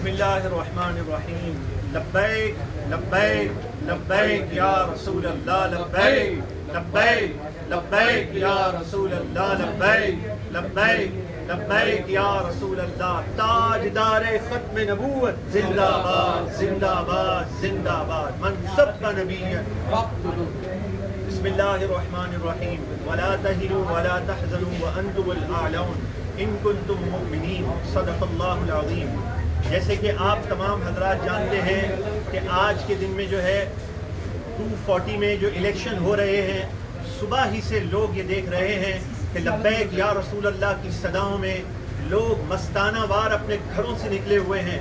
بسم اللہ الرحمن الرحیم لبیک لبیک لبیک یا رسول اللہ لبیک لبیک لبیک یا رسول اللہ لبیک لبیک لبیک یا رسول اللہ تاجدار ختم نبوت زندہ باد زندہ باد زندہ باد من سب نبی بسم اللہ الرحمن الرحیم ولا تهنوا ولا تحزنوا وانتم الاعلون ان کنتم مؤمنین صدق اللہ العظیم۔ جیسے کہ آپ تمام حضرات جانتے ہیں کہ آج کے دن میں جو ہے 240 میں جو الیکشن ہو رہے ہیں، صبح ہی سے لوگ یہ دیکھ رہے ہیں کہ لبیک یا رسول اللہ کی صداؤں میں لوگ مستانہ وار اپنے گھروں سے نکلے ہوئے ہیں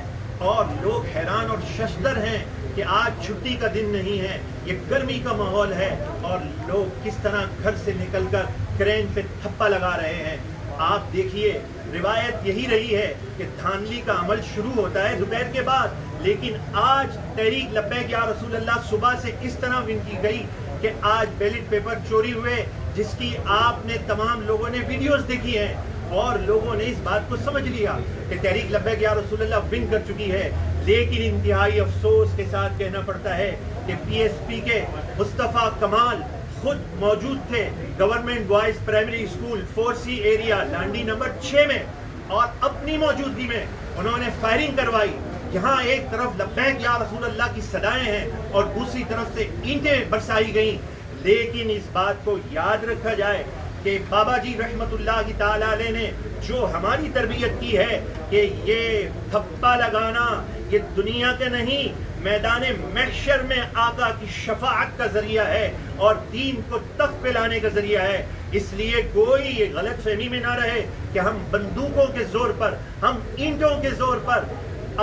اور لوگ حیران اور ششدر ہیں کہ آج چھٹی کا دن نہیں ہے، یہ گرمی کا ماحول ہے اور لوگ کس طرح گھر سے نکل کر کرین پہ تھپا لگا رہے ہیں۔ آپ دیکھیے روایت یہی رہی ہے کہ دھاندلی کا عمل شروع ہوتا ہے دوپہر کے بعد، لیکن آج تحریک لبیک یا رسول اللہ صبح سے اس طرح ون کی گئی کہ آج بیلٹ پیپر چوری ہوئے، جس کی آپ نے تمام لوگوں نے ویڈیوز دیکھی ہیں اور لوگوں نے اس بات کو سمجھ لیا کہ تحریک لبیک یا رسول اللہ ون کر چکی ہے۔ لیکن انتہائی افسوس کے ساتھ کہنا پڑتا ہے کہ پی ایس پی کے مصطفیٰ کمال خود موجود تھے government boys primary school 4C area Landhi number 6 میں، اور اپنی موجودگی میں انہوں نے فائرنگ کروائی۔ یہاں ایک طرف لبیک یا رسول اللہ کی صدائیں ہیں اور دوسری طرف سے اینٹیں برسائی گئیں۔ لیکن اس بات کو یاد رکھا جائے کہ بابا جی رحمت اللہ تعالی علیہ نے جو ہماری تربیت کی ہے کہ یہ تھپا لگانا یہ دنیا کے نہیں، میدان محشر میں آقا کی شفاعت کا ذریعہ ہے اور دین کو تخت پہ لانے کا ذریعہ ہے۔ اس لیے کوئی یہ غلط فہمی میں نہ رہے کہ ہم بندوقوں کے زور پر، ہم اینٹوں کے زور پر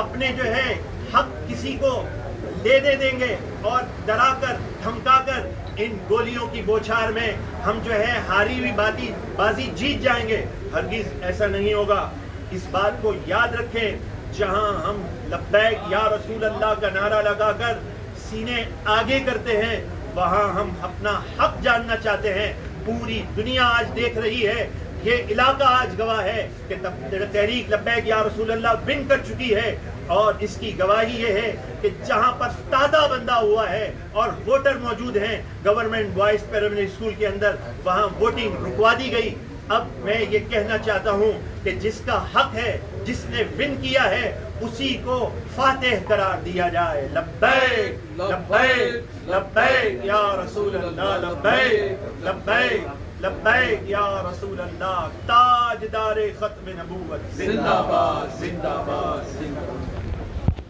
اپنے جو ہے حق کسی کو لے دیں گے اور ڈرا کر دھمکا کر ان گولیوں کی بوچھار میں ہم جو ہے ہاری ہوئی بازی جیت جائیں گے۔ ہرگز ایسا نہیں ہوگا۔ اس بات کو یاد رکھیں، جہاں ہم لبیک یا رسول اللہ کا نعرہ لگا کر سینے آگے کرتے ہیں، وہاں ہم اپنا حق جاننا چاہتے ہیں۔ پوری دنیا آج دیکھ رہی ہے، یہ علاقہ آج گواہ ہے کہ تحریک لبیک یا رسول اللہ ون کر چکی ہے، اور اس کی گواہی یہ ہے کہ جہاں پر تازہ بندہ ہوا ہے اور ووٹر موجود ہیں گورنمنٹ بوائز پرائمری اسکول کے اندر، وہاں ووٹنگ رکوا دی گئی۔ اب میں یہ کہنا چاہتا ہوں کہ جس کا حق ہے، جس نے ون کیا ہے، اسی کو فاتح قرار دیا جائے۔ لبیک لبیک لبیک یا رسول اللہ لبیک لبیک لبیک یا رسول اللہ تاجدار ختم نبوت زندہ باد زندہ باد۔